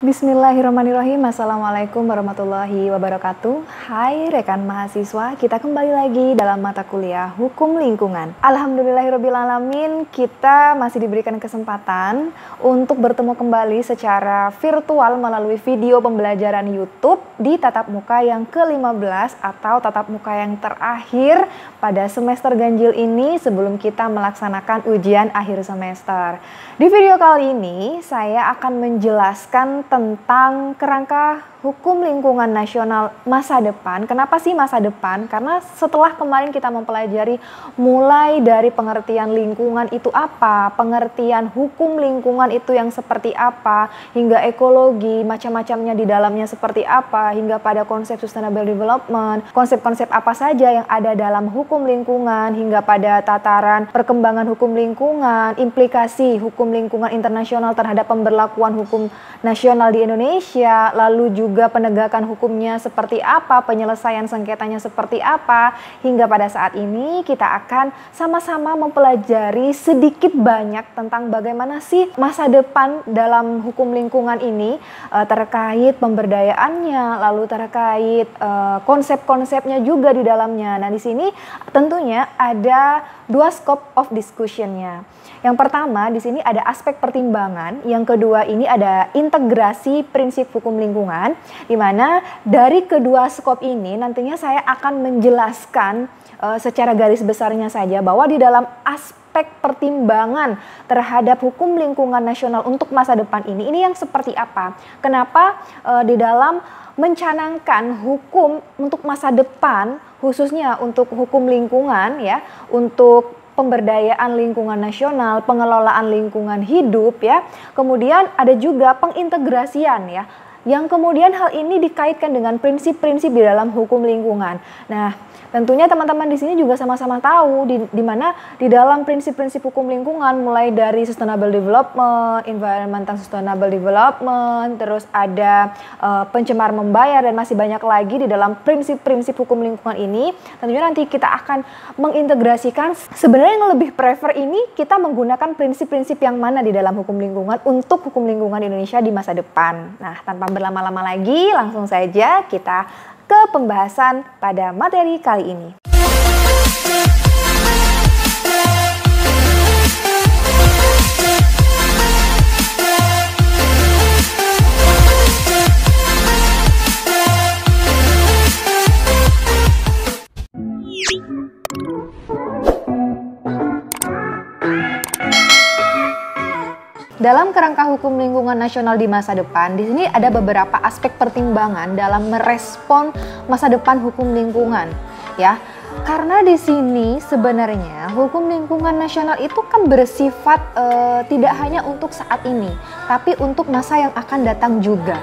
Bismillahirrahmanirrahim. Assalamualaikum warahmatullahi wabarakatuh. Hai rekan mahasiswa, kita kembali lagi dalam mata kuliah Hukum Lingkungan. Alhamdulillahirrabbilalamin, kita masih diberikan kesempatan untuk bertemu kembali secara virtual melalui video pembelajaran YouTube di tatap muka yang ke-15 atau tatap muka yang terakhir pada semester ganjil ini sebelum kita melaksanakan ujian akhir semester. Di video kali ini saya akan menjelaskan tentang kerangka hukum lingkungan nasional masa depan. Kenapa sih masa depan? Karena setelah kemarin kita mempelajari mulai dari pengertian lingkungan itu apa, pengertian hukum lingkungan itu yang seperti apa, hingga ekologi, macam-macamnya di dalamnya seperti apa, hingga pada konsep sustainable development, konsep-konsep apa saja yang ada dalam hukum lingkungan, hingga pada tataran perkembangan hukum lingkungan, implikasi hukum lingkungan internasional terhadap pemberlakuan hukum nasional di Indonesia, lalu juga penegakan hukumnya seperti apa, penyelesaian sengketanya seperti apa, hingga pada saat ini kita akan sama-sama mempelajari sedikit banyak tentang bagaimana sih masa depan dalam hukum lingkungan ini, terkait pemberdayaannya, lalu terkait konsep-konsepnya juga di dalamnya. Nah, di sini tentunya ada dua scope of discussion-nya. Yang pertama di sini ada aspek pertimbangan, yang kedua ini ada integrasi prinsip hukum lingkungan, di mana dari kedua skop ini nantinya saya akan menjelaskan secara garis besarnya saja bahwa di dalam aspek pertimbangan terhadap hukum lingkungan nasional untuk masa depan ini yang seperti apa. Kenapa di dalam mencanangkan hukum untuk masa depan, khususnya untuk hukum lingkungan ya, untuk pemberdayaan lingkungan nasional, pengelolaan lingkungan hidup ya. Kemudian ada juga pengintegrasian ya. Yang kemudian hal ini dikaitkan dengan prinsip-prinsip di dalam hukum lingkungan. Nah, tentunya teman-teman di sini juga sama-sama tahu di mana di dalam prinsip-prinsip hukum lingkungan mulai dari sustainable development, environmental sustainable development, terus ada pencemar membayar dan masih banyak lagi di dalam prinsip-prinsip hukum lingkungan ini. Tentunya nanti kita akan mengintegrasikan. Sebenarnya yang lebih prefer ini kita menggunakan prinsip-prinsip yang mana di dalam hukum lingkungan untuk hukum lingkungan Indonesia di masa depan. Nah, tanpa berlama-lama lagi, langsung saja kita ke pembahasan pada materi kali ini. Dalam kerangka hukum lingkungan nasional di masa depan, di sini ada beberapa aspek pertimbangan dalam merespon masa depan hukum lingkungan, ya. Karena di sini sebenarnya hukum lingkungan nasional itu kan bersifat tidak hanya untuk saat ini, tapi untuk masa yang akan datang juga.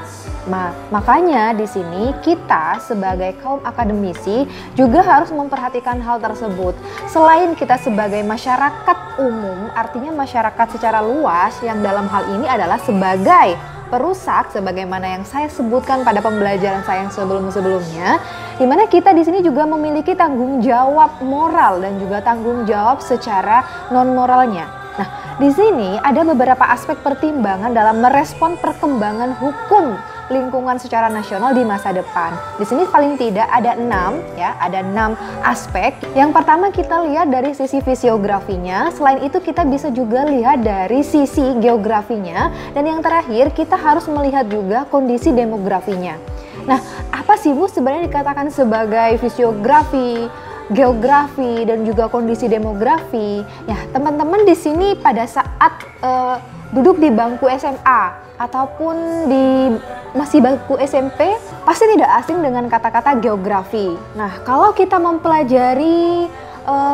Makanya di sini kita sebagai kaum akademisi juga harus memperhatikan hal tersebut. Selain kita sebagai masyarakat umum, artinya masyarakat secara luas yang dalam hal ini adalah sebagai perusak, sebagaimana yang saya sebutkan pada pembelajaran saya yang sebelum-sebelumnya, di mana kita di sini juga memiliki tanggung jawab moral dan juga tanggung jawab secara non-moralnya. Nah, di sini ada beberapa aspek pertimbangan dalam merespon perkembangan hukum lingkungan secara nasional di masa depan. Di sini paling tidak ada 6 aspek. Yang pertama kita lihat dari sisi fisiografinya, selain itu kita bisa juga lihat dari sisi geografinya, dan yang terakhir kita harus melihat juga kondisi demografinya. Nah, apa sih Bu sebenarnya dikatakan sebagai fisiografi, geografi, dan juga kondisi demografi? Ya, teman-teman di sini pada saat duduk di bangku SMA ataupun di masih bangku SMP pasti tidak asing dengan kata-kata geografi. Nah, kalau kita mempelajari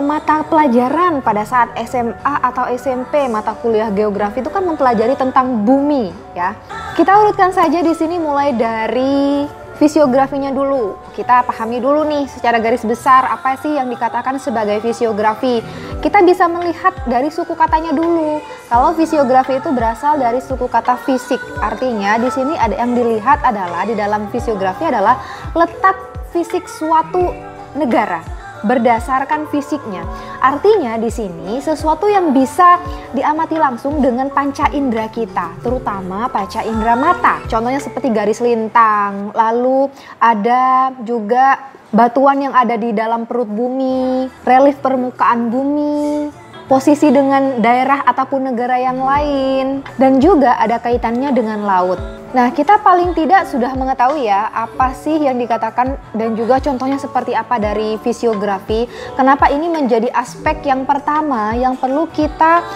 mata pelajaran pada saat SMA atau SMP, mata kuliah geografi itu kan mempelajari tentang bumi ya. Kita urutkan saja di sini mulai dari fisiografinya dulu. Kita pahami dulu nih secara garis besar apa sih yang dikatakan sebagai fisiografi. Kita bisa melihat dari suku katanya dulu. Kalau fisiografi itu berasal dari suku kata fisik. Artinya di sini ada yang dilihat adalah di dalam fisiografi adalah letak fisik suatu negara. berdasarkan fisiknya. Artinya di sini sesuatu yang bisa diamati langsung dengan panca indera kita, terutama panca indera mata. Contohnya seperti garis lintang, lalu ada juga batuan yang ada di dalam perut bumi, relief permukaan bumi, posisi dengan daerah ataupun negara yang lain, dan juga ada kaitannya dengan laut. Nah, kita paling tidak sudah mengetahui ya apa sih yang dikatakan dan juga contohnya seperti apa dari fisiografi. Kenapa ini menjadi aspek yang pertama yang perlu kita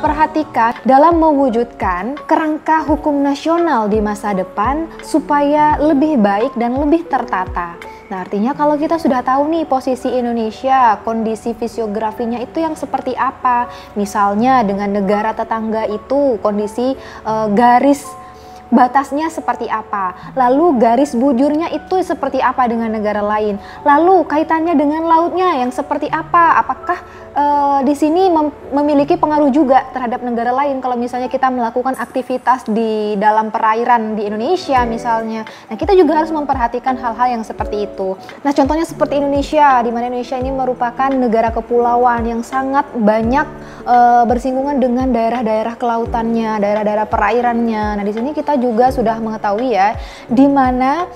perhatikan dalam mewujudkan kerangka hukum nasional di masa depan supaya lebih baik dan lebih tertata. Nah, artinya kalau kita sudah tahu nih posisi Indonesia, kondisi fisiografinya itu yang seperti apa. Misalnya dengan negara tetangga itu kondisi garis batasnya seperti apa, lalu garis bujurnya itu seperti apa dengan negara lain, lalu kaitannya dengan lautnya yang seperti apa, apakah di sini memiliki pengaruh juga terhadap negara lain kalau misalnya kita melakukan aktivitas di dalam perairan di Indonesia misalnya. Nah, kita juga harus memperhatikan hal-hal yang seperti itu. Nah, contohnya seperti Indonesia, di mana Indonesia ini merupakan negara kepulauan yang sangat banyak bersinggungan dengan daerah-daerah kelautannya, daerah-daerah perairannya. Nah, di sini kita juga sudah mengetahui ya, di mana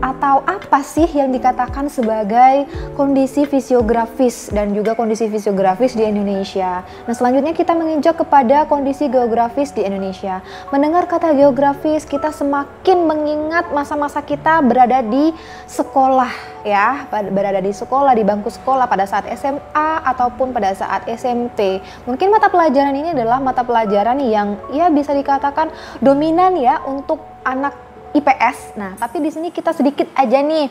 atau apa sih yang dikatakan sebagai kondisi fisiografis dan juga kondisi fisiografis di Indonesia. Nah, selanjutnya kita menginjak kepada kondisi geografis di Indonesia. Mendengar kata geografis, kita semakin mengingat masa-masa kita berada di sekolah ya, berada di sekolah, di bangku sekolah pada saat SMA ataupun pada saat SMP. Mungkin mata pelajaran ini adalah mata pelajaran yang ya bisa dikatakan dominan ya untuk anak IPS. Nah, tapi di sini kita sedikit aja nih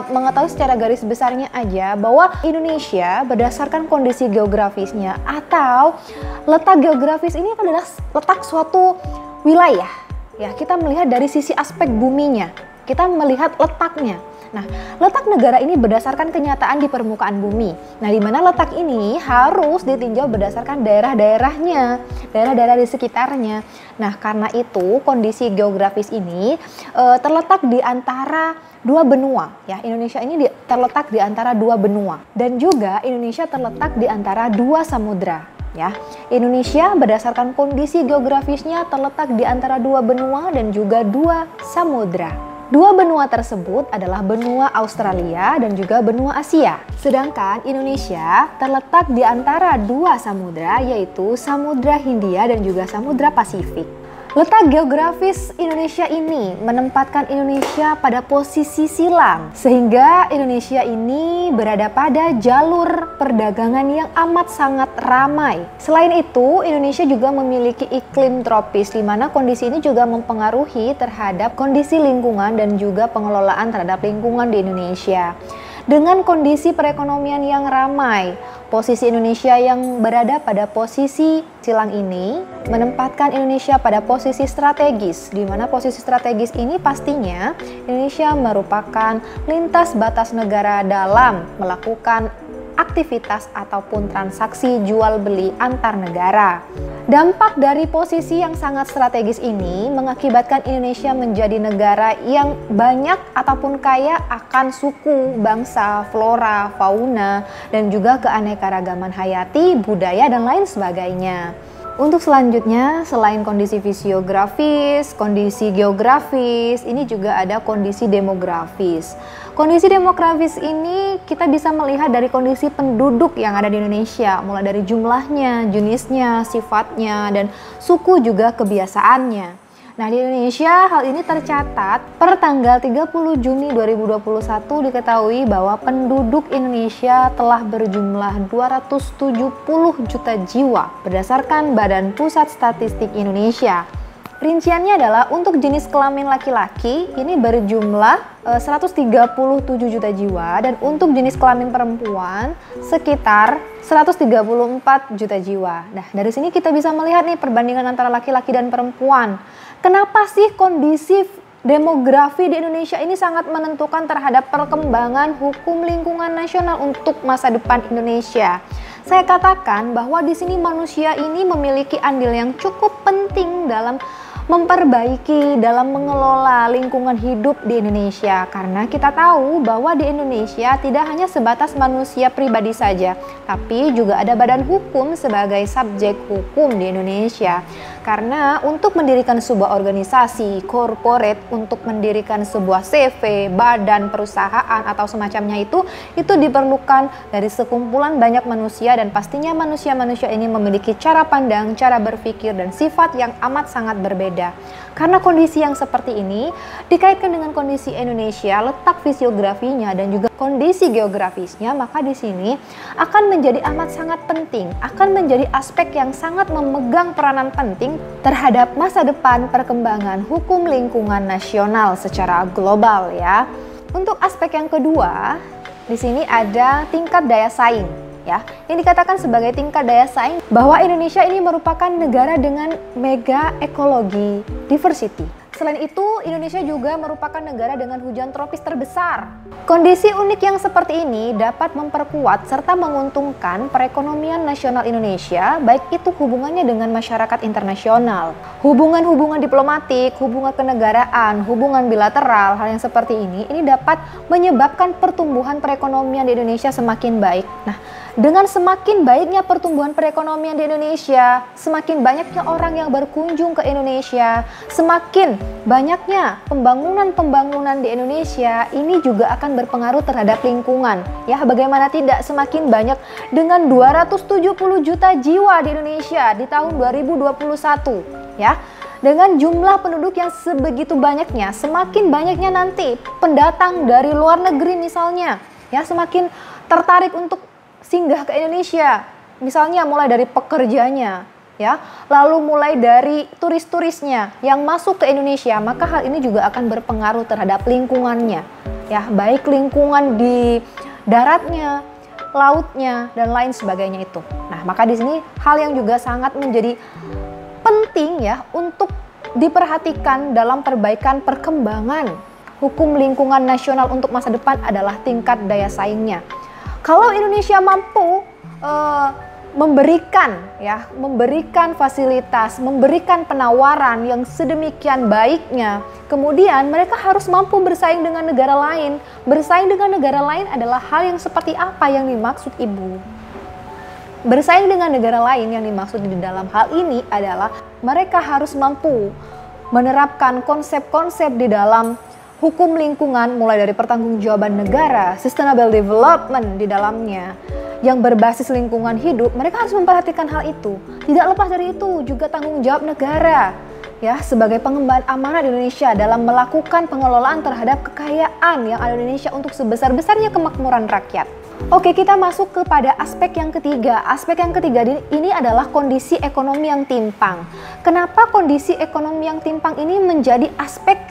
mengetahui secara garis besarnya aja bahwa Indonesia berdasarkan kondisi geografisnya atau letak geografis ini adalah letak suatu wilayah. Ya, kita melihat dari sisi aspek buminya, kita melihat letaknya. Nah, letak negara ini berdasarkan kenyataan di permukaan bumi. Nah, di mana letak ini harus ditinjau berdasarkan daerah-daerahnya, daerah-daerah di sekitarnya. Nah, karena itu kondisi geografis ini terletak di antara dua benua. Ya, Indonesia ini terletak di antara dua benua dan juga Indonesia terletak di antara dua samudra. Ya, Indonesia berdasarkan kondisi geografisnya terletak di antara dua benua dan juga dua samudra. Dua benua tersebut adalah benua Australia dan juga benua Asia. Sedangkan Indonesia terletak di antara dua samudra, yaitu Samudra Hindia dan juga Samudra Pasifik. Letak geografis Indonesia ini menempatkan Indonesia pada posisi silang, sehingga Indonesia ini berada pada jalur perdagangan yang amat sangat ramai. Selain itu, Indonesia juga memiliki iklim tropis, di mana kondisi ini juga mempengaruhi terhadap kondisi lingkungan dan juga pengelolaan terhadap lingkungan di Indonesia. Dengan kondisi perekonomian yang ramai, posisi Indonesia yang berada pada posisi silang ini menempatkan Indonesia pada posisi strategis, di mana posisi strategis ini pastinya Indonesia merupakan lintas batas negara dalam melakukan aktivitas ataupun transaksi jual beli antar negara. Dampak dari posisi yang sangat strategis ini mengakibatkan Indonesia menjadi negara yang banyak ataupun kaya akan suku, bangsa, flora, fauna, dan juga keanekaragaman hayati, budaya, dan lain sebagainya. Untuk selanjutnya, selain kondisi fisiografis, kondisi geografis, ini juga ada kondisi demografis. Kondisi demografis ini kita bisa melihat dari kondisi penduduk yang ada di Indonesia, mulai dari jumlahnya, jenisnya, sifatnya, dan suku juga kebiasaannya. Nah, di Indonesia hal ini tercatat per tanggal 30 Juni 2021 diketahui bahwa penduduk Indonesia telah berjumlah 270 juta jiwa berdasarkan Badan Pusat Statistik Indonesia. Rinciannya adalah untuk jenis kelamin laki-laki ini berjumlah 137 juta jiwa dan untuk jenis kelamin perempuan sekitar 134 juta jiwa. Nah, dari sini kita bisa melihat nih perbandingan antara laki-laki dan perempuan. Kenapa sih kondisi demografi di Indonesia ini sangat menentukan terhadap perkembangan hukum lingkungan nasional untuk masa depan Indonesia? Saya katakan bahwa di sini manusia ini memiliki andil yang cukup penting dalam memperbaiki dalam mengelola lingkungan hidup di Indonesia. Karena kita tahu bahwa di Indonesia tidak hanya sebatas manusia pribadi saja, tapi juga ada badan hukum sebagai subjek hukum di Indonesia. Karena untuk mendirikan sebuah organisasi, corporate, untuk mendirikan sebuah CV, badan perusahaan atau semacamnya itu diperlukan dari sekumpulan banyak manusia, dan pastinya manusia-manusia ini memiliki cara pandang, cara berpikir, dan sifat yang amat sangat berbeda. Karena kondisi yang seperti ini dikaitkan dengan kondisi Indonesia, letak fisiografinya dan juga kondisi geografisnya, maka di sini akan menjadi amat sangat penting, akan menjadi aspek yang sangat memegang peranan penting terhadap masa depan perkembangan hukum lingkungan nasional secara global ya. Untuk aspek yang kedua, di sini ada tingkat daya saing ya. Yang dikatakan sebagai tingkat daya saing bahwa Indonesia ini merupakan negara dengan mega ekologi diversity. Selain itu, Indonesia juga merupakan negara dengan hujan tropis terbesar. Kondisi unik yang seperti ini dapat memperkuat serta menguntungkan perekonomian nasional Indonesia, baik itu hubungannya dengan masyarakat internasional, hubungan-hubungan diplomatik, hubungan kenegaraan, hubungan bilateral. Hal yang seperti ini dapat menyebabkan pertumbuhan perekonomian di Indonesia semakin baik. Nah, dengan semakin baiknya pertumbuhan perekonomian di Indonesia, semakin banyaknya orang yang berkunjung ke Indonesia, semakin banyaknya pembangunan di Indonesia, ini juga akan berpengaruh terhadap lingkungan. Ya, bagaimana tidak, semakin banyak dengan 270 juta jiwa di Indonesia di tahun 2021, ya. Dengan jumlah penduduk yang sebegitu banyaknya, semakin banyaknya nanti pendatang dari luar negeri misalnya, ya, semakin tertarik untuk singgah ke Indonesia, misalnya mulai dari pekerjanya, ya, lalu mulai dari turis-turisnya yang masuk ke Indonesia, maka hal ini juga akan berpengaruh terhadap lingkungannya, ya, baik lingkungan di daratnya, lautnya, dan lain sebagainya itu. Nah, maka di sini hal yang juga sangat menjadi penting ya untuk diperhatikan dalam perbaikan perkembangan hukum lingkungan nasional untuk masa depan adalah tingkat daya saingnya. Kalau Indonesia mampu memberikan fasilitas, memberikan penawaran yang sedemikian baiknya, kemudian mereka harus mampu bersaing dengan negara lain. Bersaing dengan negara lain adalah hal yang seperti apa yang dimaksud Ibu? Bersaing dengan negara lain yang dimaksud di dalam hal ini adalah mereka harus mampu menerapkan konsep-konsep di dalam hukum lingkungan, mulai dari pertanggungjawaban negara, sustainable development di dalamnya, yang berbasis lingkungan hidup. Mereka harus memperhatikan hal itu. Tidak lepas dari itu juga tanggung jawab negara, ya, sebagai pengemban amanah di Indonesia dalam melakukan pengelolaan terhadap kekayaan yang ada di Indonesia untuk sebesar-besarnya kemakmuran rakyat. Oke, kita masuk kepada aspek yang ketiga. Aspek yang ketiga ini adalah kondisi ekonomi yang timpang. Kenapa kondisi ekonomi yang timpang ini menjadi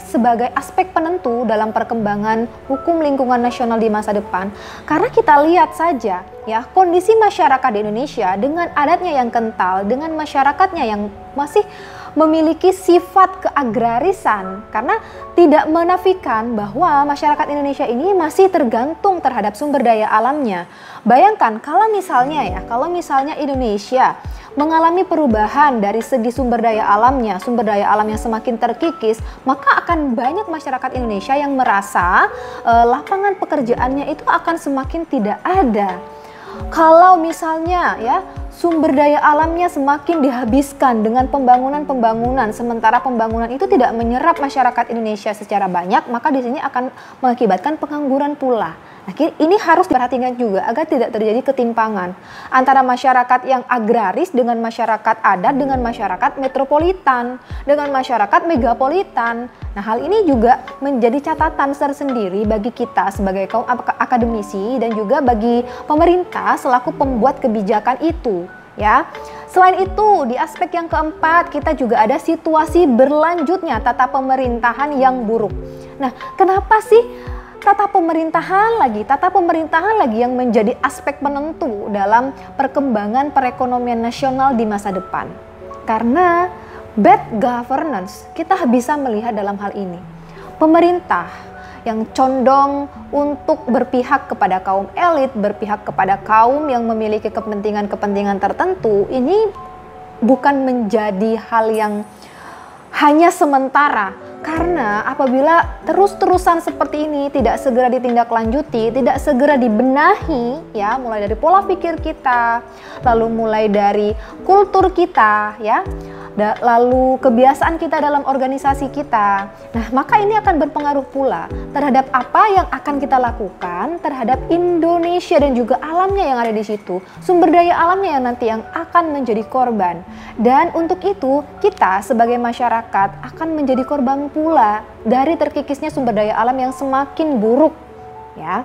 sebagai aspek penentu dalam perkembangan hukum lingkungan nasional di masa depan? Karena kita lihat saja ya, kondisi masyarakat di Indonesia dengan adatnya yang kental, dengan masyarakatnya yang masih memiliki sifat keagrarisan, karena tidak menafikan bahwa masyarakat Indonesia ini masih tergantung terhadap sumber daya alamnya. Bayangkan kalau misalnya Indonesia mengalami perubahan dari segi sumber daya alamnya semakin terkikis, maka akan banyak masyarakat Indonesia yang merasa lapangan pekerjaannya itu akan semakin tidak ada. Kalau misalnya ya sumber daya alamnya semakin dihabiskan dengan pembangunan, sementara pembangunan itu tidak menyerap masyarakat Indonesia secara banyak, maka di sini akan mengakibatkan pengangguran pula. Nah, ini harus diperhatikan juga agar tidak terjadi ketimpangan antara masyarakat yang agraris dengan masyarakat adat, dengan masyarakat metropolitan, dengan masyarakat megapolitan. Nah, hal ini juga menjadi catatan tersendiri bagi kita sebagai kaum akademisi dan juga bagi pemerintah selaku pembuat kebijakan itu, ya. Selain itu, di aspek yang keempat, kita juga ada situasi berlanjutnya tata pemerintahan yang buruk. Nah, kenapa sih tata pemerintahan lagi yang menjadi aspek penentu dalam perkembangan perekonomian nasional di masa depan? Karena bad governance kita bisa melihat dalam hal ini. Pemerintah yang condong untuk berpihak kepada kaum elit, berpihak kepada kaum yang memiliki kepentingan-kepentingan tertentu, ini bukan menjadi hal yang hanya sementara. Karena apabila terus-terusan seperti ini tidak segera ditindaklanjuti, tidak segera dibenahi ya, mulai dari pola pikir kita, lalu mulai dari kultur kita ya, lalu kebiasaan kita dalam organisasi kita. Nah, maka ini akan berpengaruh pula terhadap apa yang akan kita lakukan terhadap Indonesia dan juga alamnya yang ada di situ. Sumber daya alamnya yang nanti yang akan menjadi korban. Dan untuk itu, kita sebagai masyarakat akan menjadi korban pula dari terkikisnya sumber daya alam yang semakin buruk ya.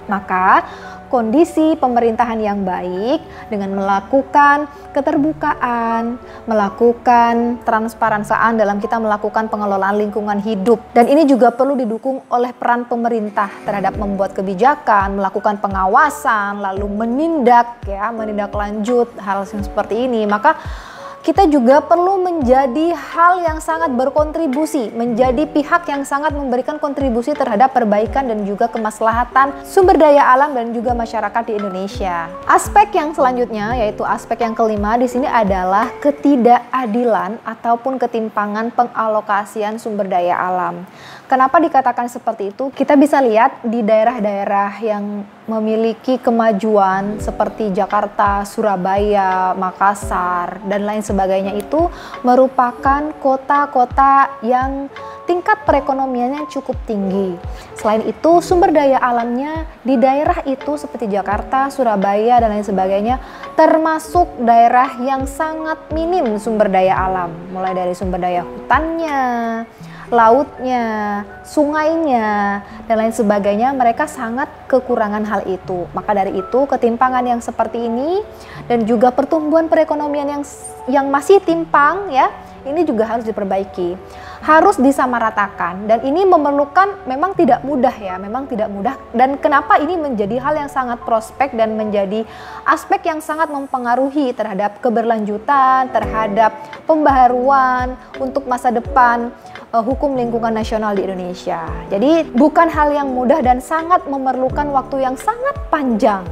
Maka kondisi pemerintahan yang baik dengan melakukan keterbukaan, melakukan transparansian dalam kita melakukan pengelolaan lingkungan hidup. Dan ini juga perlu didukung oleh peran pemerintah terhadap membuat kebijakan, melakukan pengawasan, lalu menindaklanjut hal yang seperti ini. Maka kita juga perlu menjadi hal yang sangat berkontribusi, menjadi pihak yang sangat memberikan kontribusi terhadap perbaikan dan juga kemaslahatan sumber daya alam dan juga masyarakat di Indonesia. Aspek yang selanjutnya, yaitu aspek yang kelima di sini adalah ketidakadilan ataupun ketimpangan pengalokasian sumber daya alam. Kenapa dikatakan seperti itu? Kita bisa lihat di daerah-daerah yang memiliki kemajuan seperti Jakarta, Surabaya, Makassar, dan lain sebagainya itu merupakan kota-kota yang tingkat perekonomiannya cukup tinggi. Selain itu, sumber daya alamnya di daerah itu seperti Jakarta, Surabaya, dan lain sebagainya termasuk daerah yang sangat minim sumber daya alam. Mulai dari sumber daya hutannya, lautnya, sungainya, dan lain sebagainya, mereka sangat kekurangan hal itu. Maka dari itu, ketimpangan yang seperti ini dan juga pertumbuhan perekonomian yang masih timpang ya, ini juga harus diperbaiki, harus disamaratakan, dan ini memerlukan, memang tidak mudah ya, memang tidak mudah. Dan kenapa ini menjadi hal yang sangat prospek dan menjadi aspek yang sangat mempengaruhi terhadap keberlanjutan, terhadap pembaharuan untuk masa depan hukum lingkungan nasional di Indonesia. Jadi bukan hal yang mudah dan sangat memerlukan waktu yang sangat panjang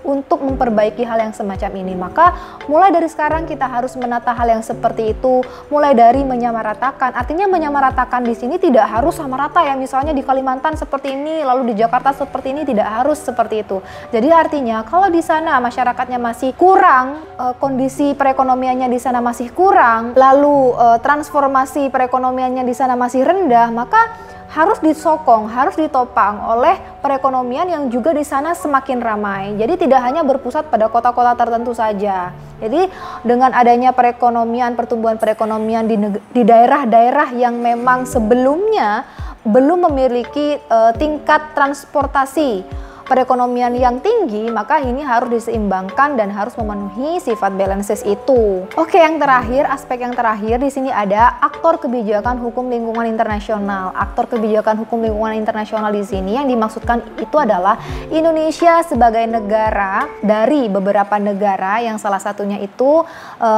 untuk memperbaiki hal yang semacam ini. Maka mulai dari sekarang kita harus menata hal yang seperti itu, mulai dari menyamaratakan. Artinya menyamaratakan di sini tidak harus sama rata ya, misalnya di Kalimantan seperti ini, lalu di Jakarta seperti ini, tidak harus seperti itu. Jadi artinya kalau di sana masyarakatnya masih kurang, kondisi perekonomiannya di sana masih kurang, lalu transformasi perekonomiannya di sana masih rendah, maka harus disokong, harus ditopang oleh perekonomian yang juga di sana semakin ramai. Jadi tidak hanya berpusat pada kota-kota tertentu saja. Jadi dengan adanya perekonomian, pertumbuhan perekonomian di daerah-daerah yang memang sebelumnya belum memiliki tingkat transportasi perekonomian yang tinggi, maka ini harus diseimbangkan dan harus memenuhi sifat balances itu. Oke, yang terakhir, aspek yang terakhir di sini ada aktor kebijakan hukum lingkungan internasional. Aktor kebijakan hukum lingkungan internasional di sini yang dimaksudkan itu adalah Indonesia sebagai negara dari beberapa negara yang salah satunya itu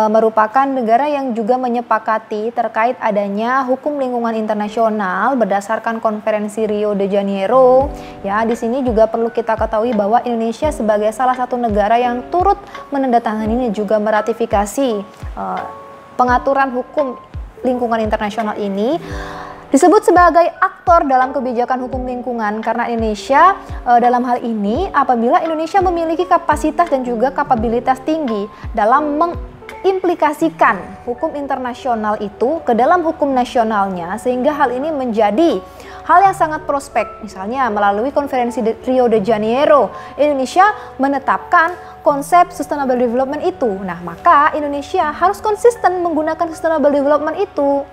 merupakan negara yang juga menyepakati terkait adanya hukum lingkungan internasional berdasarkan Konferensi Rio de Janeiro. Ya, di sini juga perlu kita ketahui bahwa Indonesia sebagai salah satu negara yang turut menandatangani dan juga meratifikasi pengaturan hukum lingkungan internasional ini disebut sebagai aktor dalam kebijakan hukum lingkungan, karena Indonesia dalam hal ini apabila Indonesia memiliki kapasitas dan juga kapabilitas tinggi dalam mengimplikasikan hukum internasional itu ke dalam hukum nasionalnya, sehingga hal ini menjadi hal yang sangat prospek. Misalnya melalui Konferensi Rio de Janeiro, Indonesia menetapkan konsep sustainable development itu. Nah, maka Indonesia harus konsisten menggunakan sustainable development itu.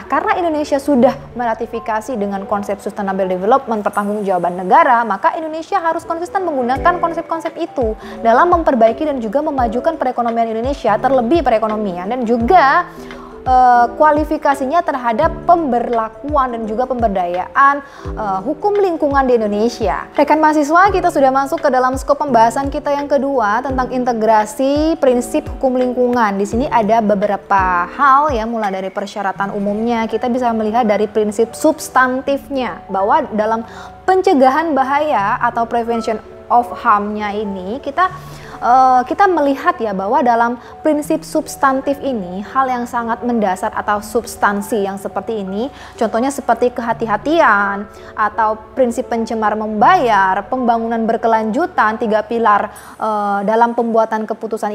Karena Indonesia sudah meratifikasi dengan konsep sustainable development, pertanggungjawaban negara, maka Indonesia harus konsisten menggunakan konsep-konsep itu dalam memperbaiki dan juga memajukan perekonomian Indonesia, terlebih perekonomian dan juga kualifikasinya terhadap pemberlakuan dan juga pemberdayaan hukum lingkungan di Indonesia. Rekan mahasiswa, kita sudah masuk ke dalam skop pembahasan kita yang kedua tentang integrasi prinsip hukum lingkungan. Di sini ada beberapa hal ya, mulai dari persyaratan umumnya, kita bisa melihat dari prinsip substantifnya bahwa dalam pencegahan bahaya atau prevention of harm-nya ini kita kita melihat ya bahwa dalam prinsip substantif ini, hal yang sangat mendasar atau substansi yang seperti ini, contohnya seperti kehati-hatian atau prinsip pencemar membayar, pembangunan berkelanjutan, 3 pilar dalam pembuatan keputusan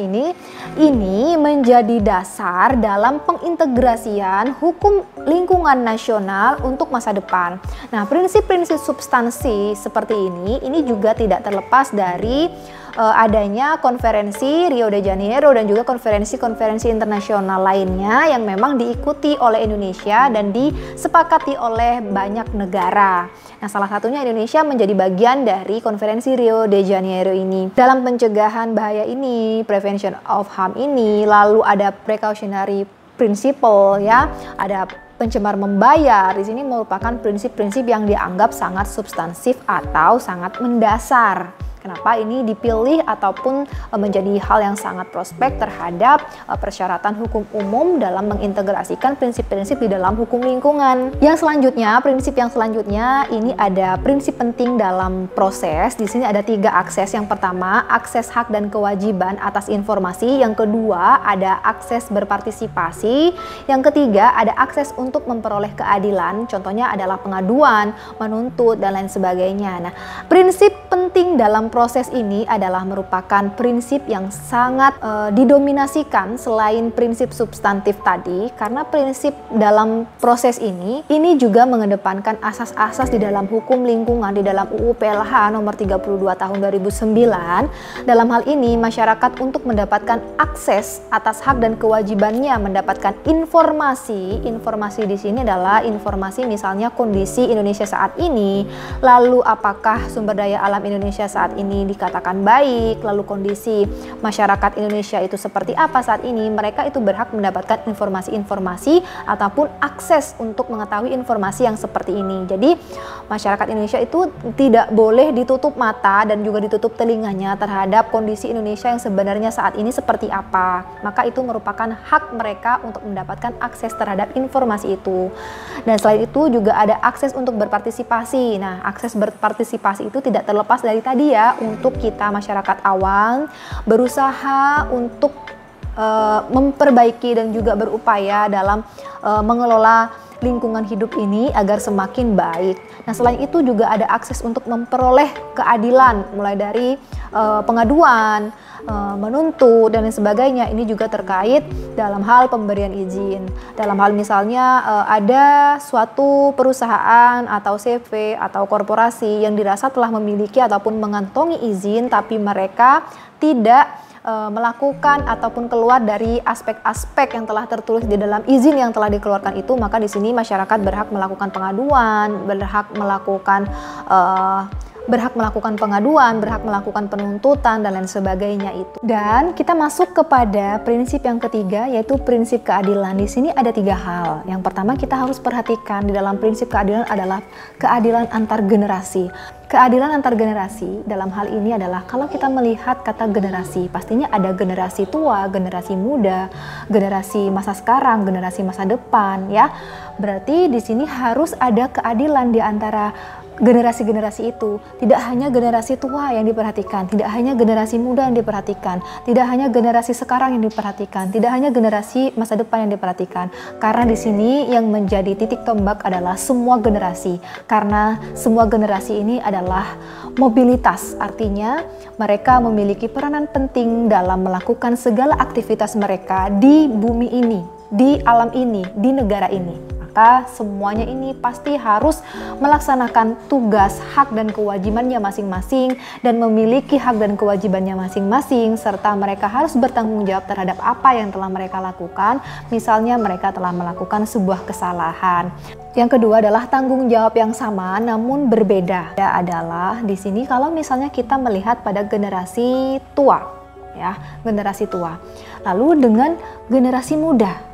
ini menjadi dasar dalam pengintegrasian hukum lingkungan nasional untuk masa depan. Nah, prinsip-prinsip substansi seperti ini juga tidak terlepas dari adanya konferensi Rio de Janeiro dan juga konferensi-konferensi internasional lainnya yang memang diikuti oleh Indonesia dan disepakati oleh banyak negara. Nah, salah satunya Indonesia menjadi bagian dari konferensi Rio de Janeiro ini. Dalam pencegahan bahaya ini, prevention of harm ini, lalu ada precautionary principle ya, ada pencemar membayar. Di sini merupakan prinsip-prinsip yang dianggap sangat substansif atau sangat mendasar. Kenapa ini dipilih ataupun menjadi hal yang sangat prospek terhadap persyaratan hukum umum dalam mengintegrasikan prinsip-prinsip di dalam hukum lingkungan. Yang selanjutnya, prinsip yang selanjutnya ini ada prinsip penting dalam proses. Di sini ada 3 akses. Yang pertama, akses hak dan kewajiban atas informasi. Yang kedua, ada akses berpartisipasi. Yang ketiga, ada akses untuk memperoleh keadilan. Contohnya adalah pengaduan, menuntut, dan lain sebagainya. Nah, prinsip penting dalam proses ini adalah merupakan prinsip yang sangat didominasikan selain prinsip substantif tadi, karena prinsip dalam proses ini juga mengedepankan asas-asas di dalam hukum lingkungan di dalam UU PLH nomor 32 tahun 2009. Dalam hal ini masyarakat untuk mendapatkan akses atas hak dan kewajibannya mendapatkan informasi di sini adalah informasi misalnya kondisi Indonesia saat ini, lalu apakah sumber daya alam Indonesia saat ini dikatakan baik, lalu kondisi masyarakat Indonesia itu seperti apa saat ini. Mereka itu berhak mendapatkan informasi-informasi ataupun akses untuk mengetahui informasi yang seperti ini. Jadi masyarakat Indonesia itu tidak boleh ditutup mata dan juga ditutup telinganya terhadap kondisi Indonesia yang sebenarnya saat ini seperti apa. Maka itu merupakan hak mereka untuk mendapatkan akses terhadap informasi itu. Dan selain itu juga ada akses untuk berpartisipasi. Nah, akses berpartisipasi itu tidak terlepas dari tadi ya, untuk kita masyarakat awam berusaha untuk memperbaiki dan juga berupaya dalam mengelola lingkungan hidup ini agar semakin baik. Nah, selain itu juga ada akses untuk memperoleh keadilan, mulai dari pengaduan, menuntut, dan lain sebagainya. Ini juga terkait dalam hal pemberian izin. Dalam hal misalnya ada suatu perusahaan atau CV atau korporasi yang dirasa telah memiliki ataupun mengantongi izin, tapi mereka tidak melakukan ataupun keluar dari aspek-aspek yang telah tertulis di dalam izin yang telah dikeluarkan itu, maka di sini masyarakat berhak melakukan pengaduan, berhak melakukan pengaduan, berhak melakukan penuntutan, dan lain sebagainya itu. Dan kita masuk kepada prinsip yang ketiga, yaitu prinsip keadilan. Di sini ada 3 hal. Yang pertama kita harus perhatikan di dalam prinsip keadilan adalah keadilan antar generasi. Keadilan antar generasi dalam hal ini adalah kalau kita melihat kata generasi, pastinya ada generasi tua, generasi muda, generasi masa sekarang, generasi masa depan ya. Berarti di sini harus ada keadilan di antara generasi-generasi itu. Tidak hanya generasi tua yang diperhatikan, tidak hanya generasi muda yang diperhatikan, tidak hanya generasi sekarang yang diperhatikan, tidak hanya generasi masa depan yang diperhatikan. Karena di sini yang menjadi titik tombak adalah semua generasi. Karena semua generasi ini adalah mobilitas, artinya mereka memiliki peranan penting dalam melakukan segala aktivitas mereka di bumi ini, di alam ini, di negara ini. Maka semuanya ini pasti harus melaksanakan tugas, hak dan kewajibannya masing-masing dan memiliki hak dan kewajibannya masing-masing, serta mereka harus bertanggung jawab terhadap apa yang telah mereka lakukan. Misalnya mereka telah melakukan sebuah kesalahan. Yang kedua adalah tanggung jawab yang sama namun berbeda. Ya, adalah di sini kalau misalnya kita melihat pada generasi tua, ya, generasi tua. Lalu dengan generasi muda,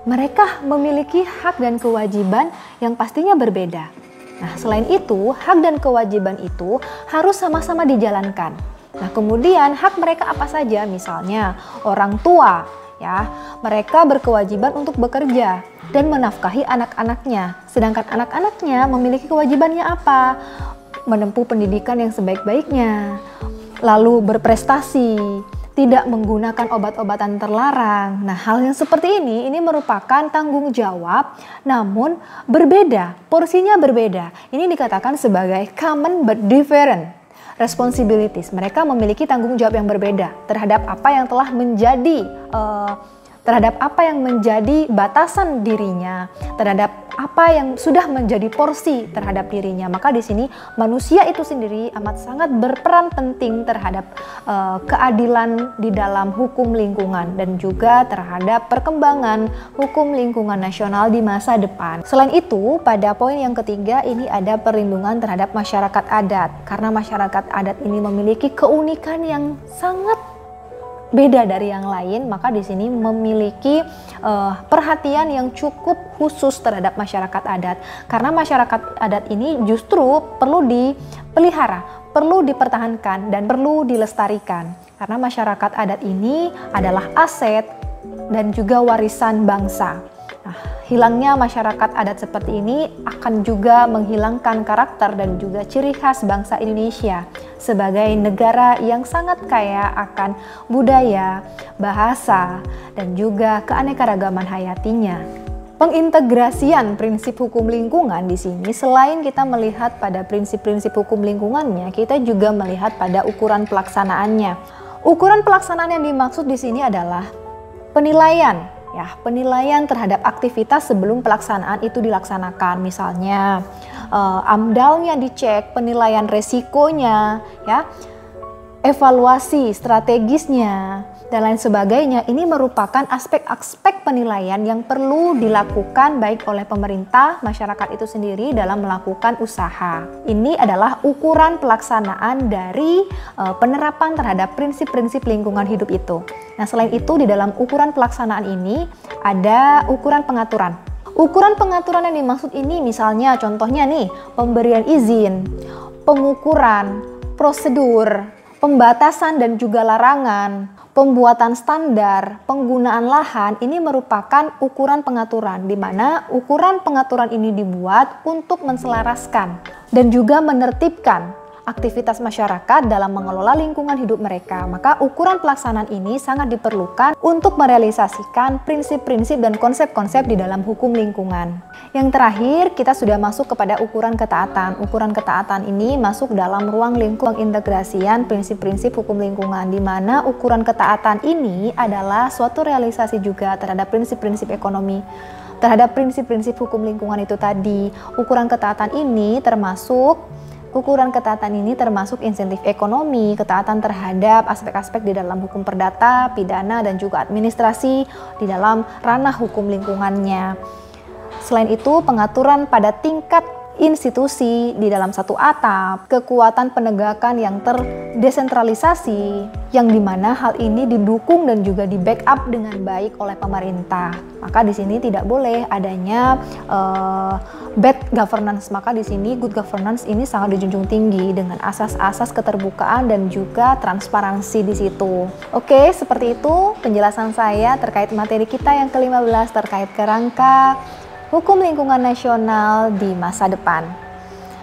mereka memiliki hak dan kewajiban yang pastinya berbeda. Nah, selain itu, hak dan kewajiban itu harus sama-sama dijalankan. Nah, kemudian hak mereka apa saja? Misalnya, orang tua, ya, mereka berkewajiban untuk bekerja dan menafkahi anak-anaknya. Sedangkan anak-anaknya memiliki kewajibannya apa? Menempuh pendidikan yang sebaik-baiknya, lalu berprestasi, tidak menggunakan obat-obatan terlarang. Nah, hal yang seperti ini merupakan tanggung jawab, namun berbeda, porsinya berbeda. Ini dikatakan sebagai common but different responsibilities. Mereka memiliki tanggung jawab yang berbeda terhadap apa yang telah menjadi batasan dirinya, terhadap apa yang sudah menjadi porsi terhadap dirinya. Maka di sini manusia itu sendiri amat sangat berperan penting terhadap keadilan di dalam hukum lingkungan dan juga terhadap perkembangan hukum lingkungan nasional di masa depan. Selain itu, pada poin yang ketiga ini ada perlindungan terhadap masyarakat adat. Karena masyarakat adat ini memiliki keunikan yang sangat beda dari yang lain, maka di sini memiliki perhatian yang cukup khusus terhadap masyarakat adat. Karena masyarakat adat ini justru perlu dipelihara, perlu dipertahankan, dan perlu dilestarikan. Karena masyarakat adat ini adalah aset dan juga warisan bangsa. Nah, hilangnya masyarakat adat seperti ini akan juga menghilangkan karakter dan juga ciri khas bangsa Indonesia sebagai negara yang sangat kaya akan budaya, bahasa, dan juga keanekaragaman hayatinya. Pengintegrasian prinsip hukum lingkungan di sini selain kita melihat pada prinsip-prinsip hukum lingkungannya, kita juga melihat pada ukuran pelaksanaannya. Ukuran pelaksanaan yang dimaksud di sini adalah penilaian. Ya, penilaian terhadap aktivitas sebelum pelaksanaan itu dilaksanakan. Misalnya AMDAL-nya dicek, penilaian resikonya, ya, evaluasi strategisnya, dan lain sebagainya. Ini merupakan aspek-aspek penilaian yang perlu dilakukan baik oleh pemerintah, masyarakat itu sendiri dalam melakukan usaha. Ini adalah ukuran pelaksanaan dari penerapan terhadap prinsip-prinsip lingkungan hidup itu. Nah, selain itu di dalam ukuran pelaksanaan ini ada ukuran pengaturan. Ukuran pengaturan yang dimaksud ini misalnya contohnya nih, pemberian izin, pengukuran, prosedur, pembatasan dan juga larangan, pembuatan standar, penggunaan lahan, ini merupakan ukuran pengaturan, di mana ukuran pengaturan ini dibuat untuk menselaraskan dan juga menertibkan aktivitas masyarakat dalam mengelola lingkungan hidup mereka. Maka ukuran pelaksanaan ini sangat diperlukan untuk merealisasikan prinsip-prinsip dan konsep-konsep di dalam hukum lingkungan. Yang terakhir, kita sudah masuk kepada ukuran ketaatan. Ukuran ketaatan ini masuk dalam ruang lingkup pengintegrasian prinsip-prinsip hukum lingkungan, di mana ukuran ketaatan ini adalah suatu realisasi juga terhadap prinsip-prinsip ekonomi, terhadap prinsip-prinsip hukum lingkungan itu tadi. Ukuran ketaatan ini termasuk insentif ekonomi, ketaatan terhadap aspek-aspek di dalam hukum perdata, pidana, dan juga administrasi di dalam ranah hukum lingkungannya. Selain itu, pengaturan pada tingkat institusi di dalam satu atap, kekuatan penegakan yang terdesentralisasi, yang dimana hal ini didukung dan juga di backup dengan baik oleh pemerintah. Maka di sini tidak boleh adanya bad governance. Maka di sini good governance ini sangat dijunjung tinggi dengan asas-asas keterbukaan dan juga transparansi di situ. Oke, seperti itu penjelasan saya terkait materi kita yang ke-15 terkait kerangka hukum lingkungan nasional di masa depan.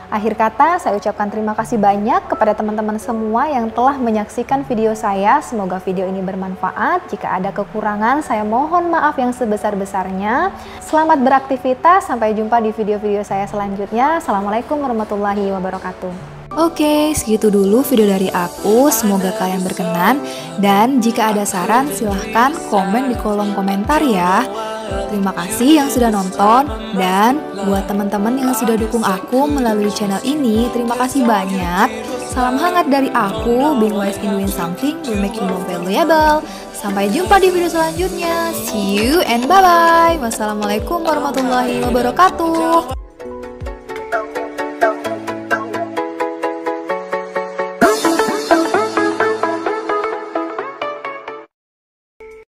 Akhir kata, saya ucapkan terima kasih banyak kepada teman-teman semua yang telah menyaksikan video saya. Semoga video ini bermanfaat. Jika ada kekurangan, saya mohon maaf yang sebesar-besarnya. Selamat beraktivitas, sampai jumpa di video-video saya selanjutnya. Assalamualaikum warahmatullahi wabarakatuh. Oke, segitu dulu video dari aku. Semoga kalian berkenan. Dan jika ada saran, silahkan komen di kolom komentar ya. Terima kasih yang sudah nonton, dan buat teman-teman yang sudah dukung aku melalui channel ini, terima kasih banyak. Salam hangat dari aku, being wise in doing something will make you more valuable. Sampai jumpa di video selanjutnya. See you and bye-bye. Wassalamualaikum warahmatullahi wabarakatuh.